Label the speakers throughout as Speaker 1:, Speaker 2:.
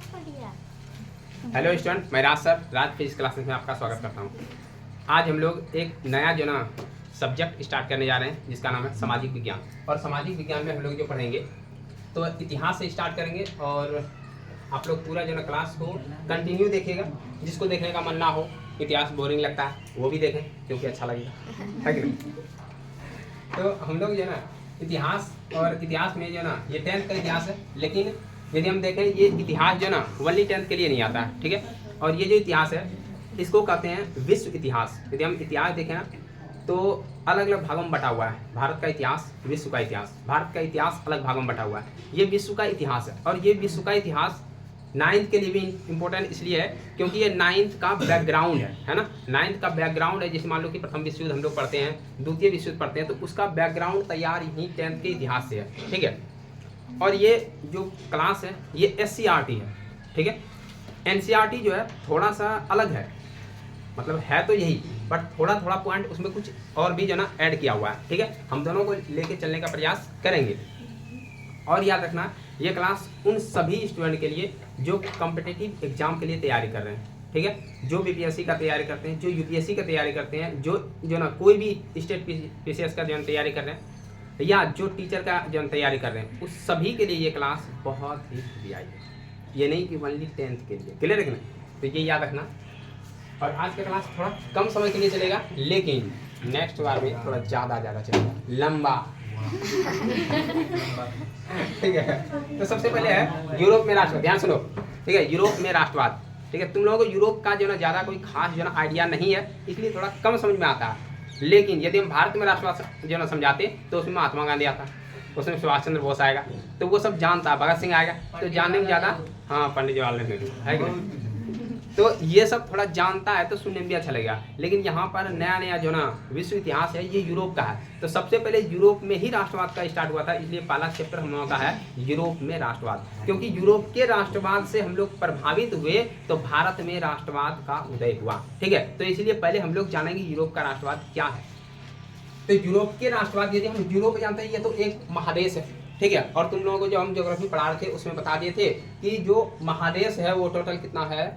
Speaker 1: Hello student, मैं राज sir, राज physics classes में आपका स्वागत करता हूँ। आज हम लोग एक नया जो ना सब्जेक्ट स्टार्ट करने जा रहे हैं जिसका नाम है सामाजिक विज्ञान। और सामाजिक विज्ञान में हम लोग जो पढ़ेंगे तो इतिहास से स्टार्ट करेंगे और आप लोग पूरा जो ना क्लास को कंटिन्यू देखिएगा। जिसको देखने का मन ना हो, इतिहास बोरिंग लगता है, वो भी देखें क्योंकि अच्छा लगेगा, है कि नहीं। तो हम लोग जो ना इतिहास में जो ना ये 10th का इतिहास है, लेकिन यदि हम देखें ये इतिहास जो ना ओनली 10th के लिए नहीं आता है, ठीक है। और ये जो इतिहास है इसको कहते हैं विश्व इतिहास। यदि हम इतिहास देखें ना तो अलग अलग भागों में बटा हुआ है। भारत का इतिहास, विश्व का इतिहास। भारत का इतिहास अलग भागों में बटा हुआ है, ये विश्व का इतिहास है। और ये विश्व का इतिहास 9th के लिए भी इम्पोर्टेंट इसलिए है क्योंकि ये 9th का बैकग्राउंड है ना। 9th का बैकग्राउंड है। जैसे मान लो कि प्रथम विश्व युद्ध हम लोग पढ़ते हैं, द्वितीय विश्व युद्ध पढ़ते हैं, तो उसका बैकग्राउंड तैयार यहीं 10th के इतिहास से है, ठीक है। और ये जो क्लास है ये SCRT है, ठीक है। NCERT जो है थोड़ा सा अलग है, मतलब है तो यही, बट थोड़ा थोड़ा पॉइंट उसमें कुछ और भी जो ना ऐड किया हुआ है, ठीक है। हम दोनों को लेके चलने का प्रयास करेंगे। और याद रखना ये क्लास उन सभी स्टूडेंट के लिए जो कॉम्पिटिटिव एग्जाम के लिए तैयारी कर रहे हैं, ठीक है। जो BPSC का तैयारी करते हैं, जो UPSC का तैयारी करते हैं, जो ना कोई भी स्टेट PCS का जो तैयारी कर रहे हैं, या जो टीचर का जो तैयारी कर रहे हैं, उस सभी के लिए ये क्लास बहुत ही बढ़िया है। ये नहीं कि ओनली 10th के लिए, क्लियर है कि नहीं। तो ये याद रखना। और आज का क्लास थोड़ा कम समय के लिए चलेगा, लेकिन नेक्स्ट बार में थोड़ा ज़्यादा चलेगा, लंबा, ठीक है। तो सबसे पहले है यूरोप में राष्ट्रवाद। ध्यान सुनो, ठीक है। यूरोप में राष्ट्रवाद, ठीक है। तुम लोगों को यूरोप का जो ना ज़्यादा कोई खास जो ना आइडिया नहीं है, इसलिए थोड़ा कम समझ में आता है। लेकिन यदि हम भारत में राष्ट्रवाद जो ना समझाते तो उसमें महात्मा गांधी आता, उसमें सुभाष चंद्र बोस आएगा, तो वो सब जानता, भगत सिंह आएगा, तो जानने में ज़्यादा, हाँ, पंडित जवाहरलाल नेहरू है कि नहीं। तो ये सब थोड़ा जानता है तो सुनने में भी अच्छा लगेगा। लेकिन यहाँ पर नया नया जो ना विश्व इतिहास है ये यूरोप का है। तो सबसे पहले यूरोप में ही राष्ट्रवाद का स्टार्ट हुआ था, इसलिए पहला चैप्टर हम लोगों का है यूरोप में राष्ट्रवाद। क्योंकि यूरोप के राष्ट्रवाद से हम लोग प्रभावित हुए तो भारत में राष्ट्रवाद का उदय हुआ, ठीक है। तो इसलिए पहले हम लोग जानेंगे यूरोप का राष्ट्रवाद क्या है। तो यूरोप के राष्ट्रवाद, यदि हम यूरोप जानते हैं, ये तो एक महादेश है, ठीक है। और तुम लोगों को जो हम ज्योग्राफी पढ़ा रहे थे उसमें बता दिए थे कि जो महादेश है वो टोटल कितना है,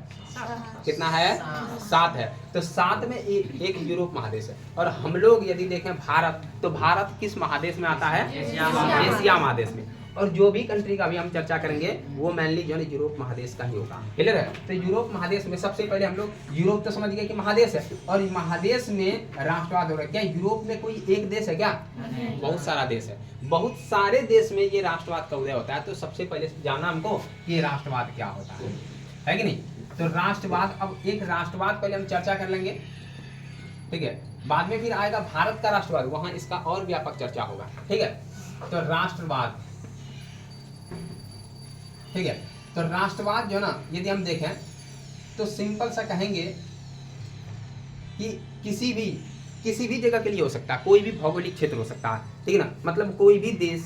Speaker 1: 7 है। तो 7 में एक यूरोप महादेश है। और हम लोग यदि देखें भारत, तो भारत किस महादेश में आता है, एशिया महादेश में। और जो भी कंट्री का भी हम चर्चा करेंगे वो मेनली जो है यूरोप महादेश का ही होगा, क्लियर है। तो यूरोप महादेश में सबसे पहले हम लोग यूरोप तो समझ गए कि महादेश है, और महादेश में राष्ट्रवाद हो रहा है। क्या यूरोप में कोई एक देश है क्या, बहुत सारा देश है। बहुत सारे देश में ये राष्ट्रवाद का उदय होता है। तो सबसे पहले जाना हमको कि राष्ट्रवाद क्या होता है कि नहीं। तो राष्ट्रवाद, अब एक राष्ट्रवाद पहले हम चर्चा कर लेंगे, ठीक है। बाद में फिर आएगा भारत का राष्ट्रवाद, वहां इसका और व्यापक चर्चा होगा, ठीक है। तो राष्ट्रवाद, ठीक है। तो राष्ट्रवाद जो ना यदि हम देखें तो सिंपल सा कहेंगे कि किसी भी जगह के लिए हो सकता है, कोई भी भौगोलिक क्षेत्र हो सकता है, ठीक है ना। मतलब कोई भी देश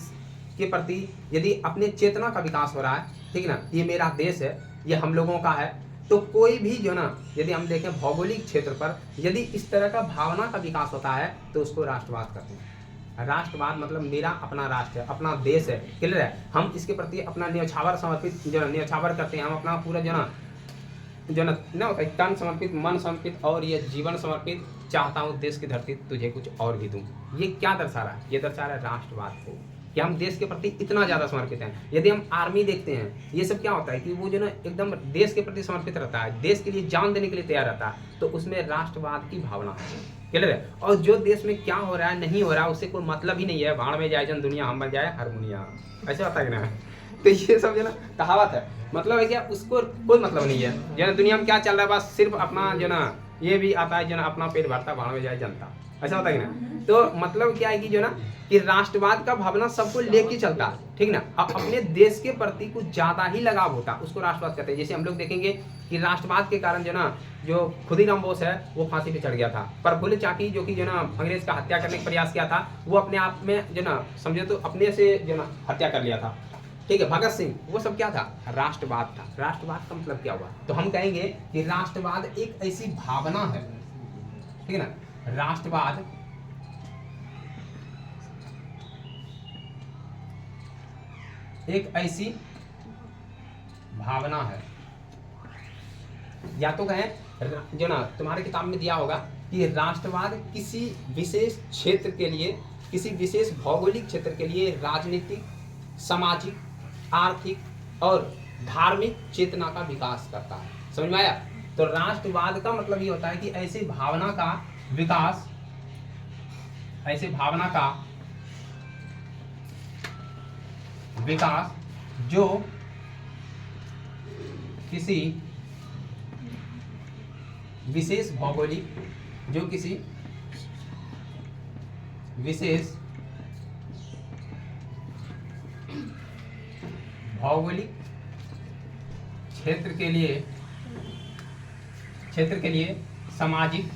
Speaker 1: के प्रति यदि अपने चेतना का विकास हो रहा है, ठीक है ना, ये मेरा देश है, ये हम लोगों का है, तो कोई भी जो ना यदि हम देखें भौगोलिक क्षेत्र पर यदि इस तरह का भावना का विकास होता है तो उसको राष्ट्रवाद कहते हैं। राष्ट्रवाद मतलब मेरा अपना राष्ट्र है, अपना देश है, क्लियर है। हम इसके प्रति अपना न्यौछावर समर्पित जो न्यौछावर करते हैं, हम अपना पूरा जो ना होता है तन समर्पित, मन समर्पित और ये जीवन समर्पित चाहता हूँ देश की धरती तुझे कुछ और भी दूँ। ये क्या दर्शा रहा है, ये दर्शा रहा है राष्ट्रवाद को, कि हम देश के प्रति इतना ज़्यादा समर्पित हैं। यदि हम आर्मी देखते हैं, ये सब क्या होता है कि वो जो ना एकदम देश के प्रति समर्पित रहता है, देश के लिए जान देने के लिए तैयार रहता है, तो उसमें राष्ट्रवाद की भावना है, क्लियर है। और जो देश में क्या हो रहा है नहीं हो रहा है उससे कोई मतलब ही नहीं है, भाड़ में जाए जन दुनिया हम बन जाए हारमोनिया, ऐसे होता है ना। तो ये सब जो ना कहावत है, मतलब है क्या, उसको कोई मतलब नहीं है। जो ना दुनिया में क्या चल रहा है, बस सिर्फ अपना जो ना ये भी आता है जो ना अपना पेट भरता, भाड़ में जाए जनता, ऐसा होता है ना। तो मतलब क्या है कि जो ना कि राष्ट्रवाद का भावना सबको लेके चलता, ठीक ना। अब अपने देश के प्रति कुछ ज्यादा ही लगाव होता, उसको राष्ट्रवाद कहते हैं। जैसे हम लोग देखेंगे कि राष्ट्रवाद के कारण जो ना जो खुदीराम बोस है वो फांसी पे चढ़ गया था। प्रफुल्ल चाकी जो कि जो ना अंग्रेज का हत्या करने का प्रयास किया था, वो अपने आप में जो ना समझे तो अपने से जो ना हत्या कर लिया था, ठीक है। भगत सिंह, वो सब क्या था, राष्ट्रवाद था। राष्ट्रवाद का मतलब क्या हुआ, तो हम कहेंगे कि राष्ट्रवाद एक ऐसी भावना है, ठीक है ना। राष्ट्रवाद एक ऐसी भावना है, या तो कहें जो ना तुम्हारे किताब में दिया होगा कि राष्ट्रवाद किसी विशेष क्षेत्र के लिए, किसी विशेष भौगोलिक क्षेत्र के लिए राजनीतिक, सामाजिक, आर्थिक और धार्मिक चेतना का विकास करता है। समझ में आया? तो राष्ट्रवाद का मतलब ये होता है कि ऐसी भावना का विकास, ऐसे भावना का विकास जो किसी विशेष भौगोलिक, जो किसी विशेष भौगोलिक क्षेत्र के लिए सामाजिक,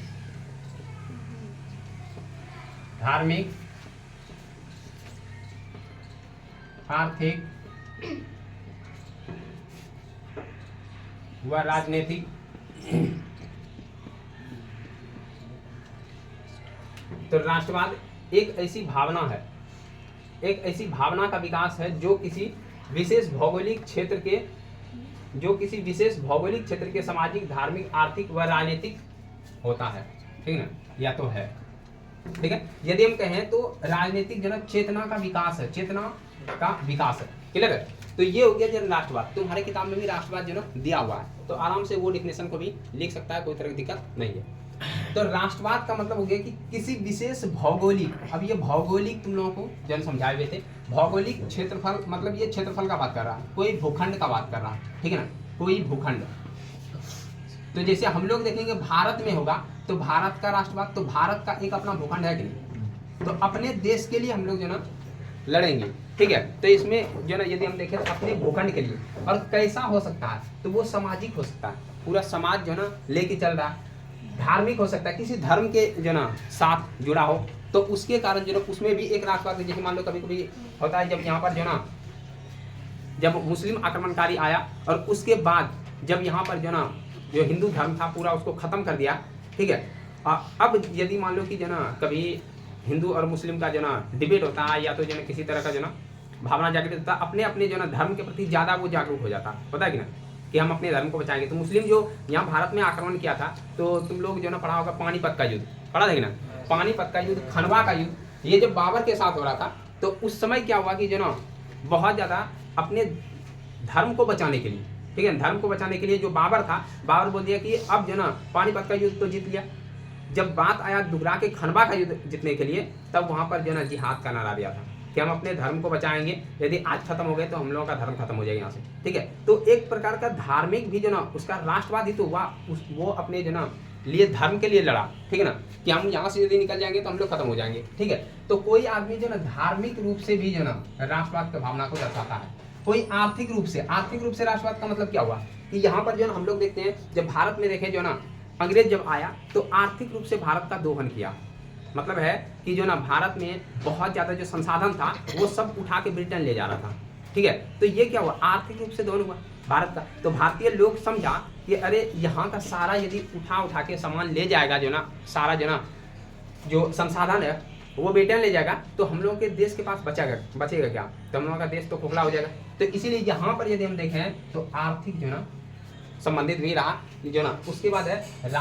Speaker 1: धार्मिक, आर्थिक व राजनीतिक तो राष्ट्रवाद एक ऐसी भावना है, एक ऐसी भावना का विकास है जो किसी विशेष भौगोलिक क्षेत्र के, जो किसी विशेष भौगोलिक क्षेत्र के सामाजिक, धार्मिक, आर्थिक व राजनीतिक होता है। ठीक है ना, या तो है। ठीक है, यदि हम कहें तो राजनीतिक जो चेतना का विकास है, चेतना का विकास है। क्लियर है? तो ये हो गया जन राष्ट्रवाद। तुम्हारे किताब में भी राष्ट्रवाद जो ना दिया हुआ है, तो आराम से वो डिफिनेशन को भी लिख सकता है, कोई तरह की दिक्कत नहीं है। तो राष्ट्रवाद का मतलब हो गया कि किसी विशेष भौगोलिक, अब ये भौगोलिक तुम लोगों को जन समझाए हुए थे, भौगोलिक क्षेत्रफल मतलब ये क्षेत्रफल का बात कर रहा है, कोई भूखंड का बात कर रहा है। ठीक है ना, कोई भूखंड। तो जैसे हम लोग देखेंगे भारत में होगा तो भारत का राष्ट्रवाद, तो भारत का एक अपना भूखंड है कि नहीं, तो अपने देश के लिए हम लोग जो ना लड़ेंगे। ठीक है, तो इसमें जो ना यदि हम देखें तो अपने भूखंड के लिए, और कैसा हो सकता है, तो वो सामाजिक हो सकता है, पूरा समाज जो ना लेके चल रहा है, धार्मिक हो सकता है, किसी धर्म के जो ना साथ जुड़ा हो, तो उसके कारण जो ना उसमें भी एक राष्ट्रवाद। जैसे मान लो कभी कभी होता है, जब यहाँ पर जो ना जब मुस्लिम आक्रमणकारी आया और उसके बाद जब यहाँ पर जो ना जो हिंदू धर्म था पूरा उसको खत्म कर दिया। ठीक है, अब यदि मान लो कि जो ना कभी हिंदू और मुस्लिम का जो ना डिबेट होता है, या तो जो ना किसी तरह का जो ना भावना जागृत होता है, अपने अपने जो ना धर्म के प्रति ज़्यादा वो जागरूक हो जाता, पता है कि ना, कि हम अपने धर्म को बचाएंगे। तो मुस्लिम जो यहाँ भारत में आक्रमण किया था, तो तुम लोग जो ना पढ़ा होगा पानीपत का युद्ध, पढ़ा था कि ना, पानीपत का युद्ध, खनवा का युद्ध, ये जब बाबर के साथ हो रहा था, तो उस समय क्या हुआ कि जो ना बहुत ज़्यादा अपने धर्म को बचाने के लिए, ठीक है, धर्म को बचाने के लिए जो बाबर था, बाबर बोल दिया कि अब जो ना पानीपत का युद्ध तो जीत लिया। जब बात आया दुगरा के खनवा का युद्ध जीतने के लिए, तब वहाँ पर जो ना जिहाद का नारा दिया था कि हम अपने धर्म को बचाएंगे, यदि आज खत्म हो गए तो हम लोगों का धर्म खत्म हो जाएगा यहाँ से। ठीक है, तो एक प्रकार का धार्मिक भी जो ना उसका राष्ट्रवाद ही तो हुआ, वो अपने जो ना लिए धर्म के लिए लड़ा। ठीक है ना, कि हम यहाँ से यदि निकल जाएंगे तो हम लोग खत्म हो जाएंगे। ठीक है, तो कोई आदमी जो ना धार्मिक रूप से भी जो ना राष्ट्रवाद की भावना को दर्शाता है, कोई आर्थिक रूप से राष्ट्रवाद का मतलब क्या हुआ कि यहाँ पर जो ना हम लोग देखते हैं, जब भारत में देखें जो ना अंग्रेज जब आया तो आर्थिक रूप से भारत का दोहन किया। मतलब है कि जो ना भारत में बहुत ज़्यादा जो संसाधन था वो सब उठा के ब्रिटेन ले जा रहा था। ठीक है, तो ये क्या हुआ, आर्थिक रूप से दोहन हुआ भारत का। तो भारतीय लोग समझा कि अरे यहाँ का सारा यदि उठा के सामान ले जाएगा, जो ना सारा जो ना जो संसाधन है वो ब्रिटेन ले जाएगा, तो हम लोगों के देश के पास बचेगा क्या, तो हम लोगों का देश तो खोखला हो जाएगा। तो इसीलिए यहाँ पर यदि हम देखें तो आर्थिक जो ना संबंधित भी रहा जो ना। उसके बाद है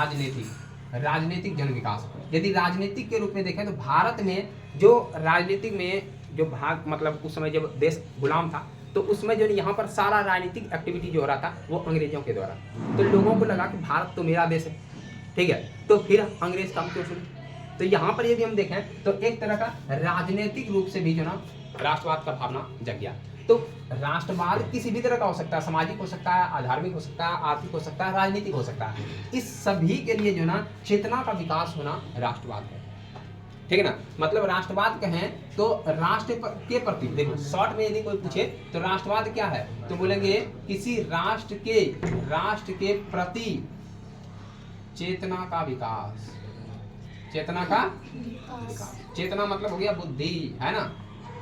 Speaker 1: राजनीतिक जन विकास। यदि राजनीतिक के रूप में देखें तो भारत में जो राजनीतिक में जो भाग, मतलब उस समय जब देश गुलाम था, तो उसमें जो यहाँ पर सारा राजनीतिक एक्टिविटी जो हो रहा था वो अंग्रेजों के द्वारा। तो लोगों को लगा कि भारत तो मेरा देश है। ठीक है, तो फिर अंग्रेज काम क्यों शुरू। तो यहाँ पर यदि हम देखें तो एक तरह का राजनीतिक रूप से भी जो ना राष्ट्रवाद का भावना जग गया। तो राष्ट्रवाद किसी भी तरह का हो सकता है, सामाजिक हो सकता है, आधार्मिक हो सकता है, आर्थिक हो सकता है, राजनीतिक हो सकता है। इस सभी के लिए जो ना चेतना का विकास होना राष्ट्रवाद है। ठीक है ना, मतलब राष्ट्रवाद कहें तो राष्ट्र के प्रति, देखो शॉर्ट में यदि कोई पूछे तो राष्ट्रवाद क्या है, तो बोलेंगे किसी राष्ट्र के प्रति चेतना का विकास। चेतना का विकास, चेतना मतलब हो गया बुद्धि, है ना,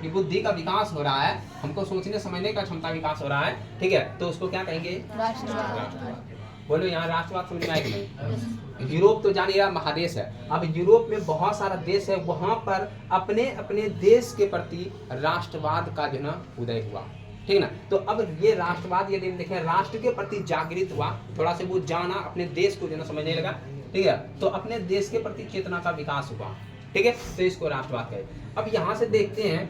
Speaker 1: कि बुद्धि का विकास हो रहा है, हमको सोचने समझने का क्षमता विकास हो रहा है। ठीक है, तो उसको क्या कहेंगे, राष्ट्रवाद। बोलो यहाँ राष्ट्रवाद समझ में आए कि नहीं। यूरोप तो जान रहा महादेश है, अब यूरोप में बहुत सारा देश है, वहां पर अपने अपने देश के प्रति राष्ट्रवाद का जो ना उदय हुआ। ठीक ठीक है ना। तो अब ये राष्ट्रवाद यदि हम देखें, राष्ट्र के प्रति जागृत हुआ, थोड़ा सा वो जाना, अपने देश को जो ना समझने लगा, ठीक है, तो अपने देश के प्रति चेतना का विकास हुआ, ठीक है, तो इसको राष्ट्रवाद कहे। अब यहाँ से देखते हैं,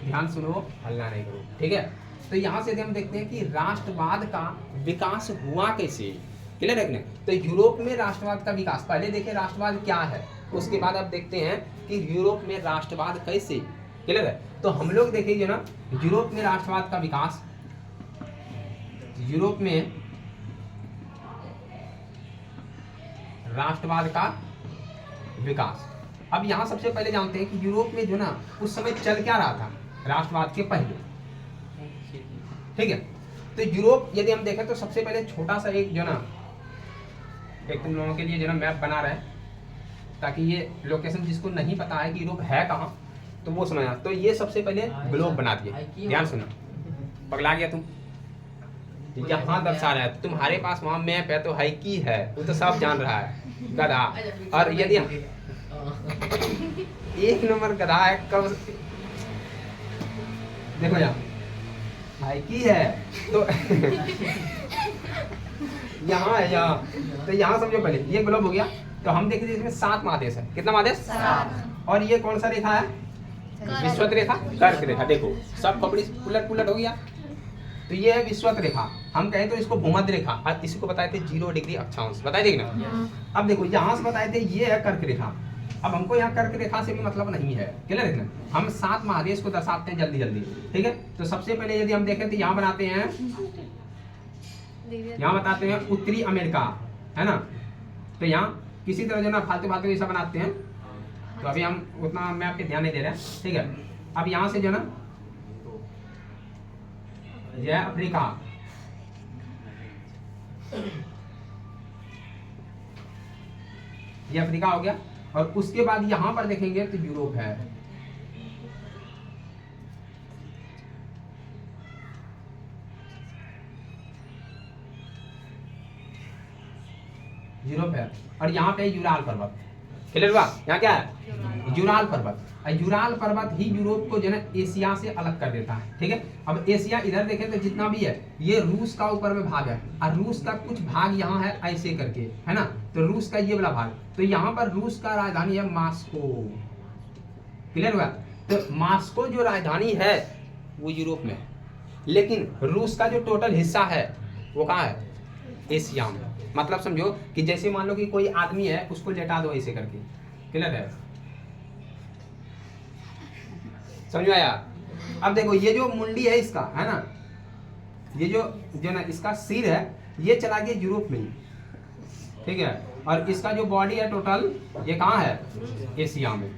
Speaker 1: ध्यान सुनो, हल्ला नहीं करो, ठीक है। तो यहाँ से हम देखते हैं कि राष्ट्रवाद का विकास हुआ कैसे, क्लियर है कि नहीं। तो यूरोप में राष्ट्रवाद का विकास, पहले देखें राष्ट्रवाद क्या है, उसके बाद अब देखते हैं कि यूरोप में राष्ट्रवाद कैसे, क्लियर है। तो हम लोग देखेंगे ना, यूरोप में राष्ट्रवाद का विकास, यूरोप में राष्ट्रवाद का विकास। अब यहाँ सबसे पहले जानते हैं कि यूरोप में जो ना उस समय चल क्या रहा था राष्ट्रवाद के पहले, ठीक है। तो यूरोप यदि हम देखें तो सबसे पहले छोटा सा एक जो ना, एक तुम लोगों के लिए जो ना मैप बना रहे हैं, ताकि ये लोकेशन जिसको नहीं पता है कि यूरोप है कहाँ तो वो समझना। तो ये सबसे पहले ग्लोब बना दिए, ध्यान सुनो, पगला गया तुम, जहाँ दर्शा रहा है तुम्हारे पास वहाँ मैप है तो हाइकी है, वो तो सब जान रहा है, गधा। और यदि एक नंबर गधा है, कब देखो यहाँ हाइकी है तो यहाँ है, यहाँ तो यहाँ समझो पहले ये ग्लोब हो गया। तो हम देखेंगे इसमें 7 महादेश है, कितना महादेश 7। और ये कौन सा रेखा है, विश्वत रेखा, कर्क रेखा। देखो सब कपड़ी उलट पुलट हो गया, तो ये है विश्वत रेखा, हम कहें तो इसको भूमध्य रेखा, और इसको बताए थे 0 डिग्री अक्षांश, बताए थे ना। अब देखो यहाँ से बताए थे ये है कर्क रेखा, अब हमको यहाँ कर्क रेखा से भी मतलब नहीं है, क्लियर है ना। हम 7 महादेश को दर्शाते हैं जल्दी जल्दी, ठीक है। तो सबसे पहले यदि हम देखें तो यहाँ बनाते हैं, यहाँ बताते हैं उत्तरी अमेरिका, है ना। तो यहाँ किसी तरह जो ना फालतू फालतू ऐसा बनाते हैं, तो अभी हम उतना मैप पे ध्यान नहीं दे रहे हैं, ठीक है। अब यहाँ से जो ना यह अफ्रीका, ये अफ्रीका हो गया। और उसके बाद यहाँ पर देखेंगे तो यूरोप है, यूरोप है। और यहाँ पे यूराल पर्वत, क्लियर हुआ, यहाँ क्या है यूराल पर्वत। यूराल पर्वत ही यूरोप को जो है एशिया से अलग कर देता है, ठीक है। अब एशिया इधर देखें तो जितना भी है ये रूस का ऊपर में भाग है, और रूस का कुछ भाग यहाँ है ऐसे करके, है ना। तो रूस का ये वाला भाग, तो यहाँ पर रूस का राजधानी है मास्को, क्लियर हुआ। तो मास्को जो राजधानी है वो यूरोप में है, लेकिन रूस का जो टोटल हिस्सा है वो कहाँ है, एशिया में। मतलब समझो कि जैसे मान लो कि कोई आदमी है, उसको लेटा दो ऐसे करके, क्लियर है, समझ में आया। अब देखो ये जो मुंडी है इसका, है ना, ये जो ना इसका सिर है ये चला गया यूरोप में, ठीक है। और इसका जो बॉडी है टोटल ये कहाँ है, एशिया में।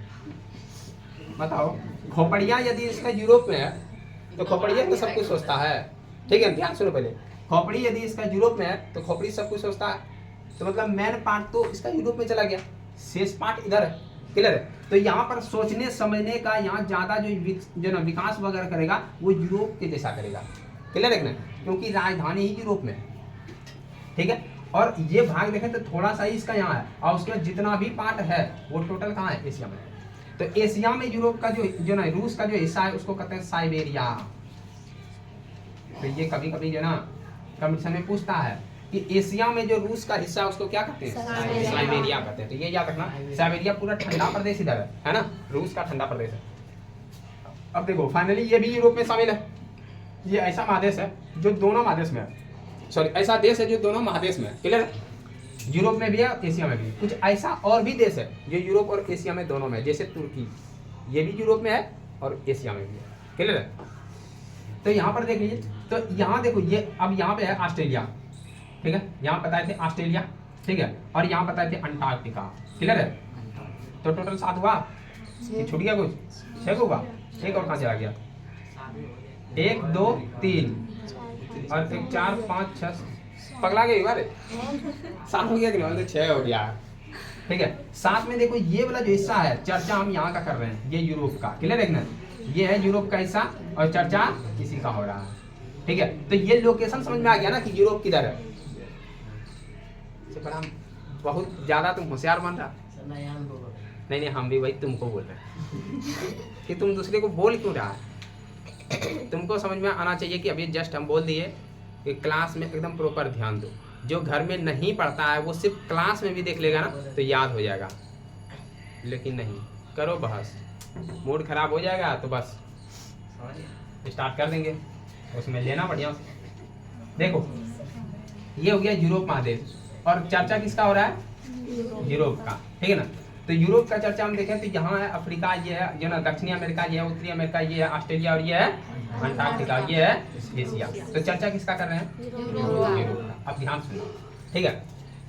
Speaker 1: बताओ खोपड़िया यदि इसका यूरोप में है तो खोपड़िया तो सब कुछ सोचता है, ठीक है। ध्यान सुनो पहले, खोपड़ी यदि इसका यूरोप में है तो खोपड़ी सब कुछ सोचता है, तो मतलब मेन पार्ट तो इसका यूरोप में चला गया, शेष पार्ट इधर है, क्लियर है। तो यहाँ पर सोचने समझने का यहाँ ज्यादा जो ना विकास वगैरह करेगा वो यूरोप के जैसा करेगा, क्लियर है ना, क्योंकि राजधानी ही यूरोप में है, ठीक है। और ये भाग देखें तो थोड़ा सा ही इसका यहाँ है, और उसके जितना भी पार्ट है वो टोटल कहाँ है, एशिया में। तो एशिया में यूरोप का जो ना रूस का जो हिस्सा है उसको कहते हैं साइबेरिया। तो ये कभी कभी जो ना कंपटीशन में पूछता है कि एशिया में जो रूस का हिस्सा है उसको क्या कहते हैं, साइबेरिया कहते हैं। तो ये याद रखना, साइबेरिया पूरा ठंडा प्रदेश इधर है ना, रूस का ठंडा प्रदेश है। अब देखो फाइनली ये भी यूरोप में शामिल है, ये ऐसा महादेश है जो दोनों महादेश में है, सॉरी ऐसा देश है जो दोनों महादेश में है, क्लियर है। यूरोप में भी है, एशिया में भी। कुछ ऐसा और भी देश है जो यूरोप और एशिया में दोनों में है, जैसे तुर्की, ये भी यूरोप में है और एशिया में भी है, क्लियर है। तो यहाँ पर देख लीजिए, तो यहाँ देखो ये अब यहाँ पे है ऑस्ट्रेलिया, ठीक है, यहाँ बताए थे ऑस्ट्रेलिया, ठीक है। और यहाँ बताए थे अंटार्कटिका, क्लियर है। तो टोटल 7 हुआ, छूट गया कुछ, 6 होगा, एक और कहाँ चला गया, 1 2 3 और 1 4 5 6, पगला गई बारे 7 हो गया कि नहीं, 6 हो गया, ठीक है। साथ में देखो ये वाला जो हिस्सा है चर्चा हम यहाँ का कर रहे हैं, ये यूरोप का, क्लियर है ना, ये है यूरोप का हिस्सा और चर्चा किसी का हो रहा है, ठीक है। तो ये लोकेशन समझ में आ गया ना कि यूरोप किधर है। बड़ा बहुत ज्यादा तुम होशियार बन रहा, नहीं हम भी वही तुमको बोल रहे हैं कि तुम दूसरे को बोल क्यों रहा है, तुमको समझ में आना चाहिए कि अभी जस्ट हम बोल दिए कि क्लास में एकदम प्रॉपर ध्यान दो। जो घर में नहीं पढ़ता है वो सिर्फ क्लास में भी देख लेगा ना तो याद हो जाएगा, लेकिन नहीं करो बहस, मूड खराब हो जाएगा तो बस स्टार्ट कर देंगे, उसमें लेना बढ़िया से। देखो ये हो गया यूरोप महादेश और चर्चा किसका हो रहा है, यूरोप का, ठीक है ना। तो यूरोप का चर्चा हम देखें तो यहाँ है अफ्रीका, ये है जो ना दक्षिणी अमेरिका, ये है उत्तरी अमेरिका, ये है ऑस्ट्रेलिया और ये है अंटार्कटिका, ये है एशिया। तो चर्चा किसका कर रहे हैं, यूरोप का। अब ध्यान सुनो, ठीक है,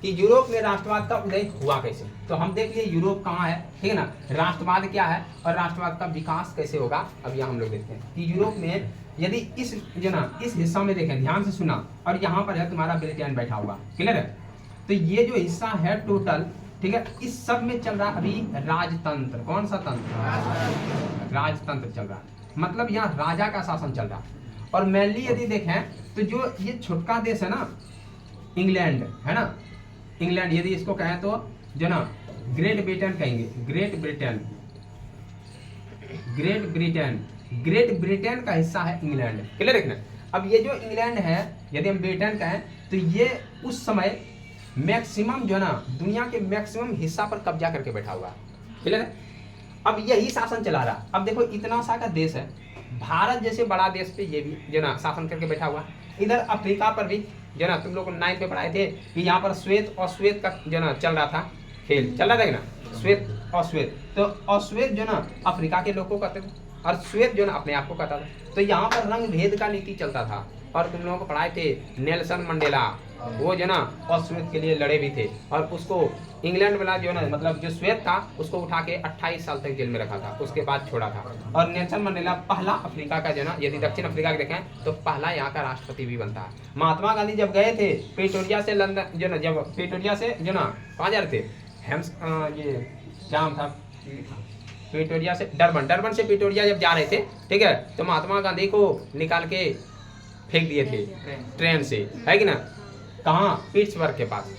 Speaker 1: कि यूरोप में राष्ट्रवाद का उदय हुआ कैसे। तो हम देख लिए यूरोप कहाँ है, ठीक है ना, राष्ट्रवाद क्या है और राष्ट्रवाद का विकास कैसे होगा। अब यहाँ हम लोग देखते हैं कि यूरोप में यदि इस जो ना इस हिस्सा में देखें, ध्यान से सुना, और यहाँ पर है तुम्हारा ब्रिटेन बैठा हुआ, क्लियर है। तो ये जो हिस्सा है टोटल, ठीक है, इस सब में चल रहा अभी राजतंत्र। कौन सा तंत्र, राजतंत्र चल रहा है, मतलब यहाँ राजा का शासन चल रहा है। और मेनली यदि देखें तो जो ये छोटका देश है ना, इंग्लैंड है ना, इंग्लैंड यदि इसको कहें तो जो ना ग्रेट ब्रिटेन कहेंगे, great Britain, great Britain, great Britain का हिस्सा है इंग्लैंड, क्लियर रखना। अब ये जो इंग्लैंड है यदि हम ब्रिटेन कहें तो ये उस समय मैक्सिमम जो ना दुनिया के मैक्सिमम हिस्सा पर कब्जा करके बैठा हुआ, क्लियर है। अब यही शासन चला रहा। अब देखो इतना सा का देश है, भारत जैसे बड़ा देश पे ये भी जो ना शासन करके बैठा हुआ। इधर अफ्रीका पर भी जो ना तुम लोग 9th में पढ़ाए थे कि यहाँ पर श्वेत और श्वेत का जो ना चल रहा था, खेल चल रहा था ना, श्वेत और श्वेत। तो अश्वेत जो ना अफ्रीका के लोग को कहते थे और श्वेत जो ना अपने आप को कहता था। तो यहाँ पर रंग भेद का नीति चलता था। और तुम लोगों को पढ़ाए थे नेल्सन मंडेला, वो जो ना अश्वेत के लिए लड़े भी थे और उसको इंग्लैंड वाला जो ना मतलब जो श्वेत था उसको उठा के 28 साल तक जेल में रखा था, उसके बाद छोड़ा था। और नेल्सन मंडेला पहला अफ्रीका का जो ना, यदि दक्षिण अफ्रीका के देखें तो पहला यहाँ का राष्ट्रपति भी बनता है। महात्मा गांधी जब गए थे प्रिटोरिया से लंदन जो ना, जब प्रिटोरिया से जो ना कहाँ जा रहे थे, हेम्स ये क्या नाम था, प्रिटोरिया से डरबन, डरबन से प्रिटोरिया जब जा रहे थे, ठीक है, तो महात्मा गांधी को निकाल के फेंक दिए थे ट्रेन से, है कि ना, कहाँ, पिट्सबर्ग के पास।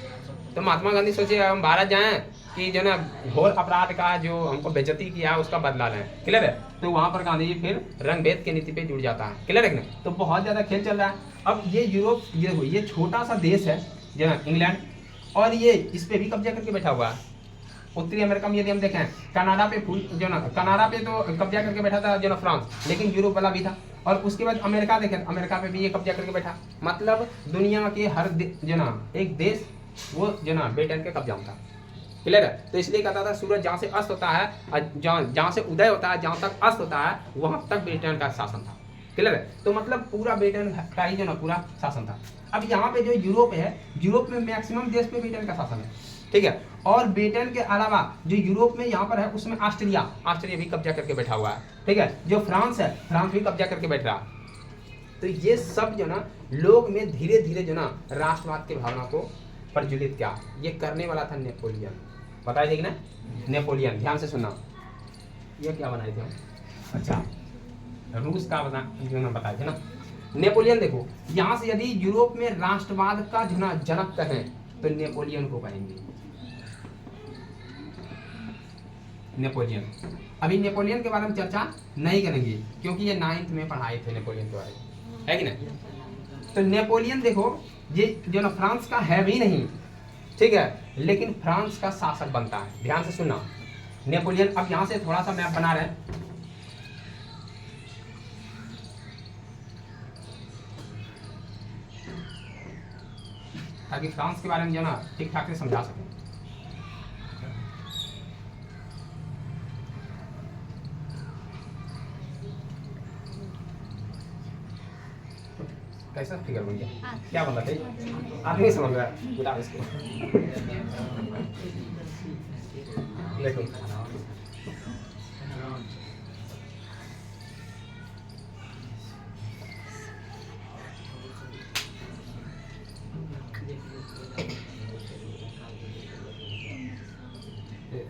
Speaker 1: तो महात्मा गांधी सोचे हम भारत जाएं कि जो ना घोर अपराध का जो हमको बेइज्जती किया है उसका बदला लें, क्लियर है। तो वहाँ पर गांधी जी फिर रंग भेद की नीति पे जुड़ जाता है, क्लियर है कि नहीं। तो बहुत ज़्यादा खेल चल रहा है। अब ये यूरोप, ये छोटा सा देश है जो ना इंग्लैंड, और ये इस पे भी कब्जा करके बैठा हुआ है। उत्तरी अमेरिका में यदि हम देखें कनाडा पे जो ना, कनाडा पे तो कब्जा करके बैठा था जो ना फ्रांस, लेकिन यूरोप वाला भी था। और उसके बाद अमेरिका देखें, अमेरिका पे भी ये कब्जा करके बैठा। मतलब दुनिया के हर जो ना एक देश वो जो ना ब्रिटेन के कब्जा में था, क्लियर है। तो इसलिए कहता था सूरज जहाँ से अस्त होता है, जहाँ से उदय होता है, जहाँ तक अस्त होता है वहाँ तक ब्रिटेन का शासन था, क्लियर है। तो मतलब पूरा ब्रिटेन का ही जो ना पूरा शासन था। अब यहाँ पे जो यूरोप है, यूरोप में मैक्सिमम देश पे ब्रिटेन का शासन है, ठीक है। और ब्रिटेन के अलावा जो यूरोप में यहाँ पर है उसमें ऑस्ट्रेलिया भी कब्जा करके बैठा हुआ है, ठीक है। जो फ्रांस है, फ्रांस भी कब्जा करके बैठ रहा। तो ये सब जो ना लोग में धीरे धीरे जो ना राष्ट्रवाद की भावना को प्रज्वलित किया। ये करने वाला था नेपोलियन, बताइए कि ना, नेपोलियन, ध्यान से सुनना। ये क्या बनाए थे हम, अच्छा रूस का बना जो ना बताए थे ना नेपोलियन। देखो यहाँ से यदि यूरोप में राष्ट्रवाद का जो ना जनक कहें तो नेपोलियन को कहेंगे, नेपोलियन। अभी नेपोलियन के बारे में चर्चा नहीं करेंगे क्योंकि ये 9th में पढ़ाए थे नेपोलियन के बारे में, है कि नहीं। तो नेपोलियन देखो ये जो ना फ्रांस का है भी नहीं, ठीक है, लेकिन फ्रांस का शासक बनता है। ध्यान से सुनना नेपोलियन। अब यहाँ से थोड़ा सा मैप बना रहे हैं, ताकि फ्रांस के बारे में जो ना ठीक ठाक से समझा सकें। कैसा फिगर बन गया, क्या बन रहा था, आदमी समझ रहा है, बुला इसको देखो।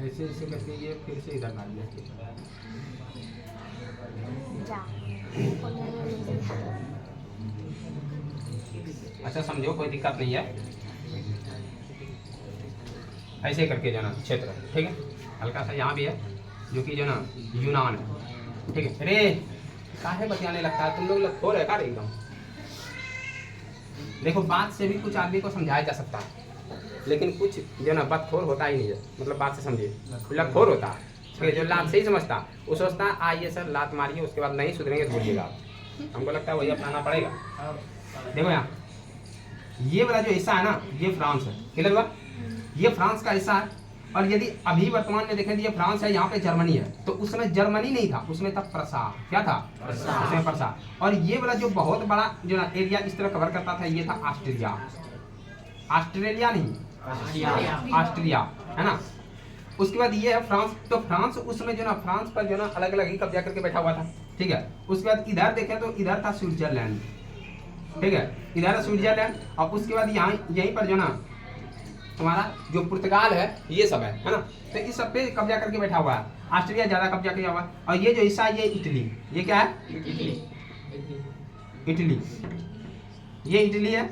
Speaker 1: ऐसे ऐसे करके ये फिर से इधर डाल दिया। अच्छा समझो, कोई दिक्कत नहीं है, ऐसे करके जो ना क्षेत्र, ठीक है। हल्का सा यहाँ भी है जो कि जो ना यूनान है, ठीक है। अरे काहे बतियाने लगता है, तुम लोग लखोर है का रे एकदम। देखो बात से भी कुछ आदमी को समझाया जा सकता है, लेकिन कुछ जो ना बदखोर होता ही नहीं है, मतलब बात से समझिए, लखोर होता है। ठीक है, जो लात सही समझता वो सोचता है आइए सर लात मारिए, उसके बाद नहीं सुधरेंगे तो बोलिएगा। हमको लगता है वही अपनाना पड़ेगा। देखो यहाँ ये वाला जो हिस्सा है ना, ये फ्रांस है, क्लियर हुआ, ये फ्रांस का हिस्सा है। और यदि अभी वर्तमान में देखें तो ये फ्रांस है, यहाँ पे जर्मनी है। तो उसमें जर्मनी नहीं था, उसमें था प्रसा। क्या था? उसमें प्रसा। और ये वाला जो बहुत बड़ा जो ना एरिया इस तरह कवर करता था, ये था ऑस्ट्रिया। ऑस्ट्रेलिया नहीं, ऑस्ट्रिया है ना। उसके बाद ये है फ्रांस। तो फ्रांस उसमें जो ना, फ्रांस पर जो ना अलग अलग ही कब्जा करके बैठा हुआ था। ठीक है, उसके बाद इधर देखें तो इधर था स्विट्जरलैंड। ठीक है, इधर है स्विट्जरलैंड। और उसके बाद यहाँ यहीं पर जो ना तुम्हारा जो पुर्तगाल है, ये सब है ना। तो इस सब पे कब्जा करके बैठा हुआ है। ऑस्ट्रिया ज्यादा कब्जा किया हुआ है। और ये जो हिस्सा ये इटली, ये क्या है? इटली, ये इटली है।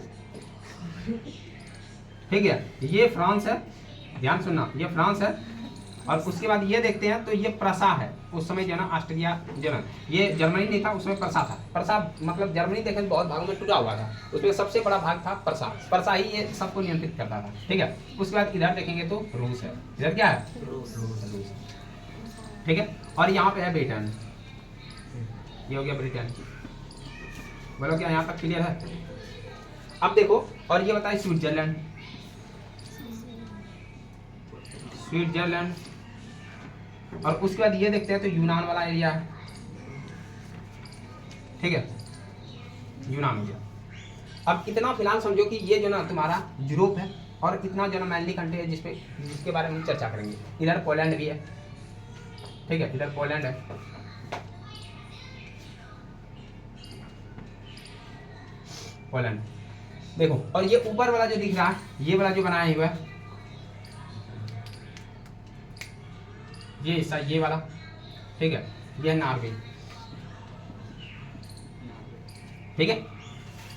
Speaker 1: ठीक है, ये फ्रांस है, ध्यान सुनना, ये फ्रांस है। और उसके बाद ये देखते हैं तो ये प्रसा है। उस समय जो ना ऑस्ट्रिया जो ना, ये जर्मनी नहीं था, उसमें प्रसा था। प्रसा मतलब जर्मनी देखें तो बहुत भागों में टूटा हुआ था, उसमें सबसे बड़ा भाग था प्रसा। प्रसा ही ये सबको नियंत्रित करता था। ठीक है, उसके बाद इधर देखेंगे तो रूस है। इधर क्या है? रूस। ठीक है, और यहाँ पे है ब्रिटेन, ये हो गया ब्रिटेन। बोलो क्या यहाँ तक क्लियर है? अब देखो, और ये बताए स्विट्जरलैंड, स्विट्जरलैंड। और उसके बाद ये देखते हैं तो यूनान वाला एरिया है। ठीक है, यूनान एरिया। अब इतना फिलहाल समझो कि ये जो ना तुम्हारा यूरोप है, और इतना जो ना मैनली कंट्री है जिसके बारे में हम चर्चा करेंगे। इधर पोलैंड भी है। ठीक है, इधर पोलैंड है। पोलैंड देखो, और ये ऊपर वाला जो दिख रहा है, ये वाला जो बनाया हुआ है, ये हिस्सा, ये वाला। ठीक है, ये है नॉर्वे। ठीक है,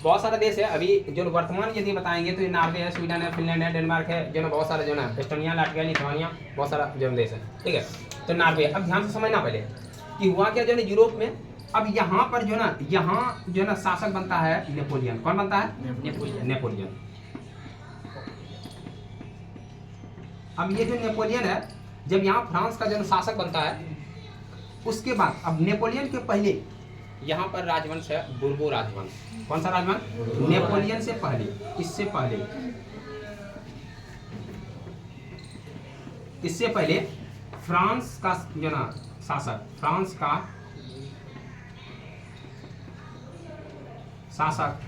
Speaker 1: बहुत सारे देश है अभी जो वर्तमान यदि बताएंगे तो ये नॉर्वे है, स्वीडन है, फिनलैंड है, डेनमार्क है, जो ना बहुत सारे जो ना एस्टोनिया, लाटविया, लिथुआनिया, बहुत सारा जो देश है। ठीक है, तो नॉर्वे। अब ध्यान से समझना पहले कि हुआ क्या जो ना यूरोप में। अब यहाँ पर जो ना, यहाँ जो ना शासक बनता है नेपोलियन। कौन बनता है? नेपोलियन। अब ये जो नेपोलियन है, जब यहाँ फ्रांस का जो शासक बनता है, उसके बाद अब नेपोलियन के पहले यहाँ पर राजवंश है बुर्बो राजवंश। कौन सा राजवंश? नेपोलियन से पहले, इससे पहले फ्रांस का जो ना शासक, फ्रांस का शासक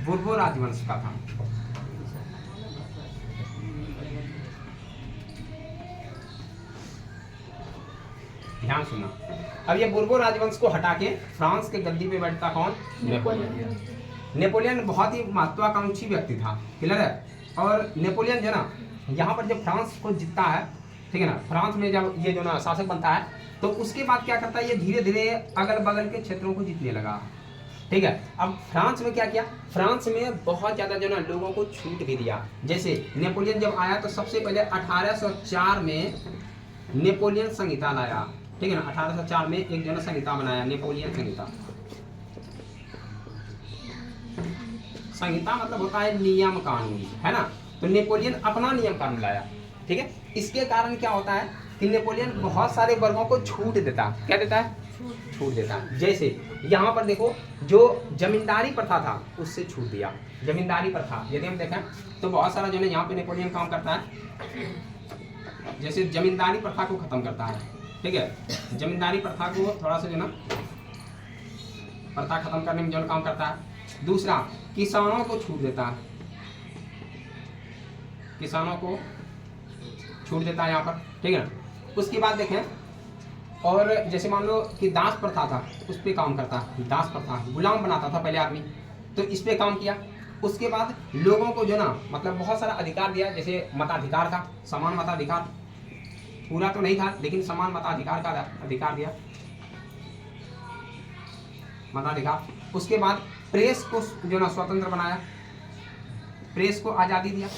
Speaker 1: बुर्बो राजवंश का था। ध्यान सुनना। अब ये बुर्बो राजवंश को हटा के फ्रांस के गद्दी पे बैठता कौन? नेपोलियन। नेपोलियन बहुत ही महत्वाकांक्षी व्यक्ति था, क्लियर है। और नेपोलियन जो ना यहाँ पर जब फ्रांस को जीतता है, ठीक है ना, फ्रांस में जब ये जो ना शासक बनता है, तो उसके बाद क्या करता है, ये धीरे धीरे अगल बगल के क्षेत्रों को जीतने लगा। ठीक है, अब फ्रांस में क्या किया, फ्रांस में बहुत ज्यादा जो ना लोगों को छूट भी दिया। जैसे नेपोलियन जब आया तो सबसे पहले 1804 में नेपोलियन संहिता लाया। ठीक है ना, 1804 में एक जन संहिता बनाया, नेपोलियन संहिता। संहिता मतलब होता है नियम कानून, है ना। तो नेपोलियन अपना नियम कानून लाया। ठीक है, इसके कारण क्या होता है कि नेपोलियन बहुत सारे वर्गों को छूट देता। क्या देता है? छूट देता है। जैसे यहाँ पर देखो, जो जमींदारी प्रथा था उससे छूट दिया। जमींदारी प्रथा यदि हम देखें तो बहुत सारा जो है यहाँ पे नेपोलियन काम करता है। जैसे जमींदारी प्रथा को खत्म करता है। ठीक है, जमींदारी प्रथा को थोड़ा सा जो ना प्रथा खत्म करने में जो काम करता है। दूसरा, किसानों को छूट देता है, किसानों को छूट देता है यहाँ पर। ठीक है ना, उसके बाद देखें, और जैसे मान लो कि दास प्रथा था, उस पर काम करता है। दास प्रथा गुलाम बनाता था पहले आदमी, तो इस पे काम किया। उसके बाद लोगों को जो ना मतलब बहुत सारा अधिकार दिया, जैसे मताधिकार था, समान मताधिकार, पूरा तो नहीं था लेकिन समान मताधिकार का अधिकार दिया, मताधिकार। उसके बाद प्रेस को जो ना स्वतंत्र बनाया, प्रेस को आज़ादी दिया।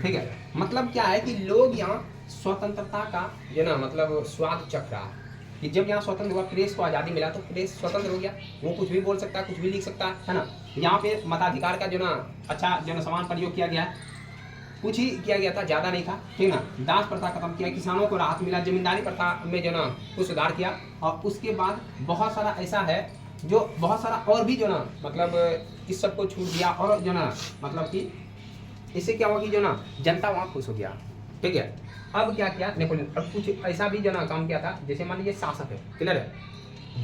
Speaker 1: ठीक है, मतलब क्या है कि लोग यहाँ स्वतंत्रता का जो ना मतलब स्वाद चख रहा है। कि जब यहाँ स्वतंत्र हुआ, प्रेस को आज़ादी मिला, तो प्रेस स्वतंत्र हो गया, वो कुछ भी बोल सकता है, कुछ भी लिख सकता है ना। यहाँ पे मताधिकार का जो ना अच्छा जो ना समान प्रयोग किया गया है, कुछ ही किया गया था, ज़्यादा नहीं था, ठीक ना। दास प्रथा खत्म किया, किसानों को राहत मिला, जमींदारी प्रथा में जो ना कुछ सुधार किया, और उसके बाद बहुत सारा ऐसा है जो बहुत सारा और भी जो ना मतलब इस सब को छूट दिया, और जो ना मतलब कि इससे क्या हुआ कि जो ना जनता वहाँ खुश हो गया, ठीक है। अब क्या किया नेपोलियन, अब कुछ ऐसा भी जो ना काम किया था, जैसे मान लीजिए शासक है, क्लियर है,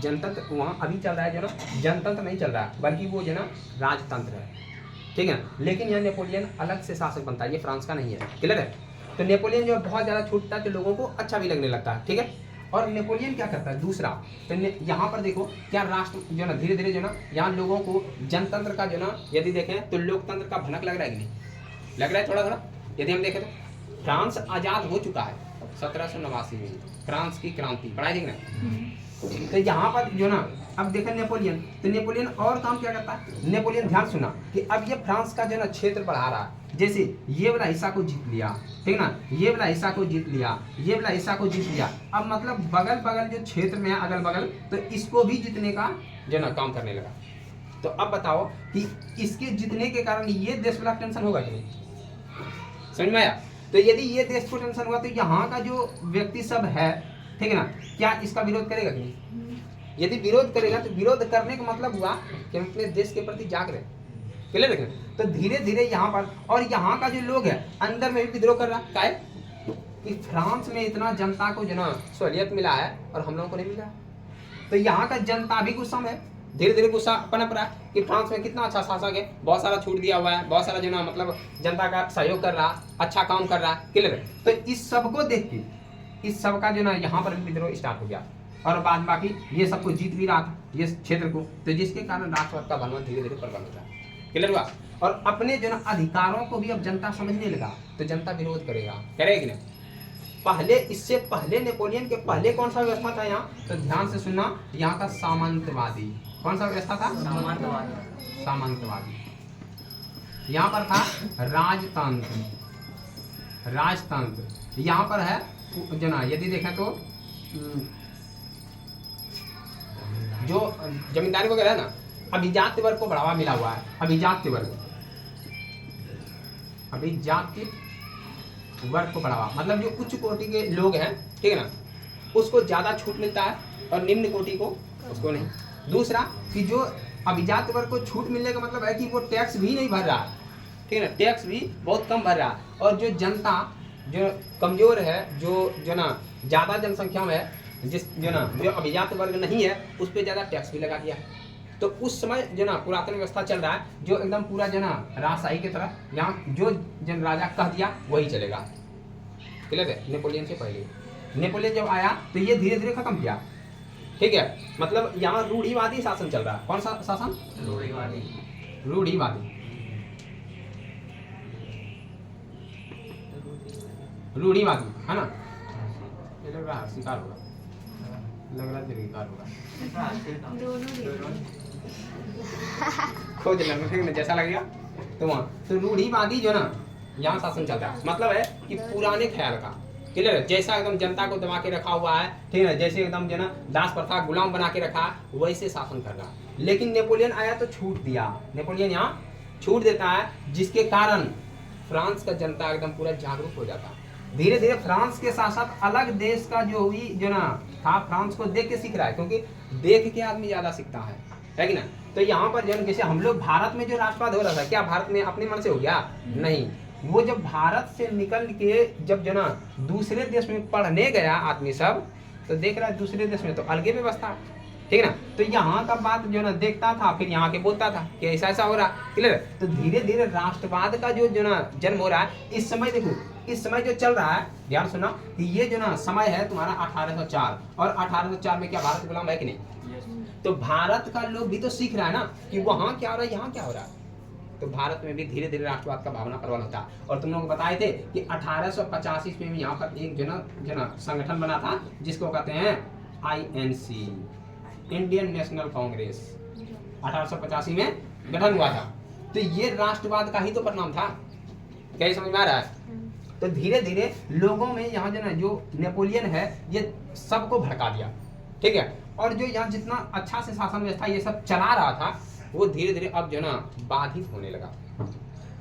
Speaker 1: जनतंत्र वहाँ अभी चल रहा है, जो ना जनतंत्र नहीं चल रहा है, बल्कि वो जो ना राजतंत्र है, ठीक है। लेकिन यह नेपोलियन अलग से शासक बनता है, ये फ्रांस का नहीं है, क्लियर है। तो नेपोलियन जो बहुत ज़्यादा छूटता है तो लोगों को अच्छा भी लगने लगता है, ठीक है। और नेपोलियन क्या करता है दूसरा, तो यहाँ पर देखो क्या राष्ट्र जो ना धीरे धीरे जो ना यहाँ लोगों को जनतंत्र का जो ना यदि देखें तो लोकतंत्र का भनक लग रहा है कि नहीं लग रहा है, थोड़ा थोड़ा यदि हम देखें तो फ्रांस आज़ाद हो चुका है 1789 में, फ्रांस की क्रांति पढ़ाई देख रहे हैं। तो यहाँ पर जो ना अब देखें नेपोलियन, तो नेपोलियन और काम क्या करता है, नेपोलियन ध्यान सुना कि अब ये फ्रांस का जो ना क्षेत्र बढ़ा रहा है, जैसे ये वाला हिस्सा को जीत लिया, ठीक ना, ये वाला हिस्सा को जीत लिया, ये वाला हिस्सा को जीत लिया, अब मतलब बगल बगल जो क्षेत्र में है अगल बगल, तो इसको भी जीतने का जो ना काम करने लगा। तो अब बताओ कि इसके जीतने के कारण ये देश वाला टेंशन होगा कि नहीं, समझ में आया। तो यदि ये देश को टेंशन हुआ तो यहाँ का जो व्यक्ति सब है, ठीक है ना, क्या इसका विरोध करेगा कि नहीं। यदि विरोध करेगा तो विरोध करने का मतलब हुआ कि हम अपने देश के प्रति जाग रहे, क्लियर है। तो धीरे धीरे यहाँ पर, और यहाँ का जो लोग है अंदर में भी विद्रोह कर रहा है कि फ्रांस में इतना जनता को जो ना सहूलियत मिला है और हम लोगों को नहीं मिला। तो यहाँ का जनता भी गुस्सा में है, धीरे धीरे गुस्सा पनप रहा है कि फ्रांस में कितना अच्छा शासक है, बहुत सारा छूट दिया हुआ है, बहुत सारा जो ना मतलब जनता का सहयोग कर रहा, अच्छा काम कर रहा, क्लियर है। तो इस सब को देख के इस सब का जो ना यहाँ पर विद्रोह स्टार्ट हो गया, और बाद बाकी ये सबको जीत भी रहा था ये क्षेत्र को, तो जिसके कारण राष्ट्रवाद का बनवा धीरे धीरे प्रबल होता है, क्लियर हुआ। और अपने जो ना अधिकारों को भी अब जनता समझने लगा, तो जनता विरोध करेगा, करेगी ना। पहले इससे पहले नेपोलियन के पहले कौन सा व्यवस्था था यहाँ, तो ध्यान से सुनना, यहाँ का सामंतवादी, कौन सा व्यवस्था था, सामंतवादी। यहाँ पर था राजतंत्र, राजतंत्र यहाँ पर है जो ना यदि देखें तो जो जमींदारी वगैरह है ना, अभिजात्य वर्ग को बढ़ावा मिला हुआ है, अभिजात्य वर्ग को बढ़ावा, मतलब जो उच्च कोटि के लोग हैं, ठीक है ना, उसको ज्यादा छूट मिलता है और निम्न कोटि को उसको नहीं। दूसरा कि जो अभिजात वर्ग को छूट मिलने का मतलब है कि वो टैक्स भी नहीं भर रहा, ठीक है ना, टैक्स भी बहुत कम भर रहा, और जो जनता जो कमजोर है, जो ना ज़्यादा जनसंख्या में है, जिस जो ना जो अभिजात वर्ग नहीं है उस पर ज़्यादा टैक्स भी लगा दिया है। तो उस समय जो ना पुरातन व्यवस्था चल रहा है, जो एकदम पूरा जो ना राजशाही की तरह, यहाँ जो जन राजा कह दिया वही चलेगा, क्लियर है। नेपोलियन से पहले, नेपोलियन जब आया तो ये धीरे धीरे खत्म किया, ठीक है, मतलब यहाँ रूढ़िवादी शासन चल रहा है। कौन सा शासन, रूढ़िवादी है ना, ये लग रहा है शिकार होगा, लग रहा है शिकार होगा, खोज लेना जैसा लगेगा तो वहाँ। तो रूढ़िवादी जो ना यहाँ शासन चल रहा है, मतलब है कि पुराने ख्याल का, क्लियर है, जैसा एकदम जनता को दबा के रखा हुआ है, ठीक है, जैसे एकदम जो ना दास प्रथा गुलाम बना के रखा वैसे शासन कर रहा। लेकिन नेपोलियन आया तो छूट दिया, नेपोलियन यहाँ छूट देता है, जिसके कारण फ्रांस का जनता एकदम पूरा जागरूक हो जाता। धीरे धीरे फ्रांस के साथ साथ अलग देश का जो भी जो ना था, फ्रांस को देख के सीख रहा है, क्योंकि देख के आदमी ज्यादा सीखता है कि ना। तो यहाँ पर जो जैसे हम लोग भारत में जो राष्ट्रवाद हो रहा था, क्या भारत में अपने मन से हो गया, नहीं, वो जब भारत से निकल के जब जो ना दूसरे देश में पढ़ने गया आदमी सब, तो देख रहा है दूसरे देश में तो अलगे व्यवस्था, ठीक है ना। तो यहाँ का बात जो ना देखता था, फिर यहाँ के बोलता था कि ऐसा ऐसा हो रहा, क्लियर। तो धीरे धीरे राष्ट्रवाद का जो ना जन्म हो रहा है। इस समय देखो, इस समय जो चल रहा है, ध्यान सुना कि ये जो ना समय है तुम्हारा 1804, और 1804 में क्या भारत गुलाम है कि नहीं। तो भारत का लोग भी तो सीख रहा है ना कि वहाँ क्या हो रहा है, यहाँ क्या हो रहा है। तो भारत में भी धीरे धीरे राष्ट्रवाद का भावना प्रबल होता है। और तुम लोग बताए थे कि 1885 ईस्वी में यहाँ पर एक जो ना संगठन बना था, जिसको कहते हैं INC, इंडियन नेशनल कांग्रेस, 1885 में गठन हुआ था। तो ये राष्ट्रवाद का ही तो परिणाम था, क्या समझ में आ रहा है। तो धीरे धीरे लोगों में यहाँ जो ना जो नेपोलियन है ये सबको भड़का दिया, ठीक है। और जो यहाँ जितना अच्छा से शासन व्यवस्था ये सब चला रहा था वो धीरे धीरे अब जो है ना बाधित होने लगा।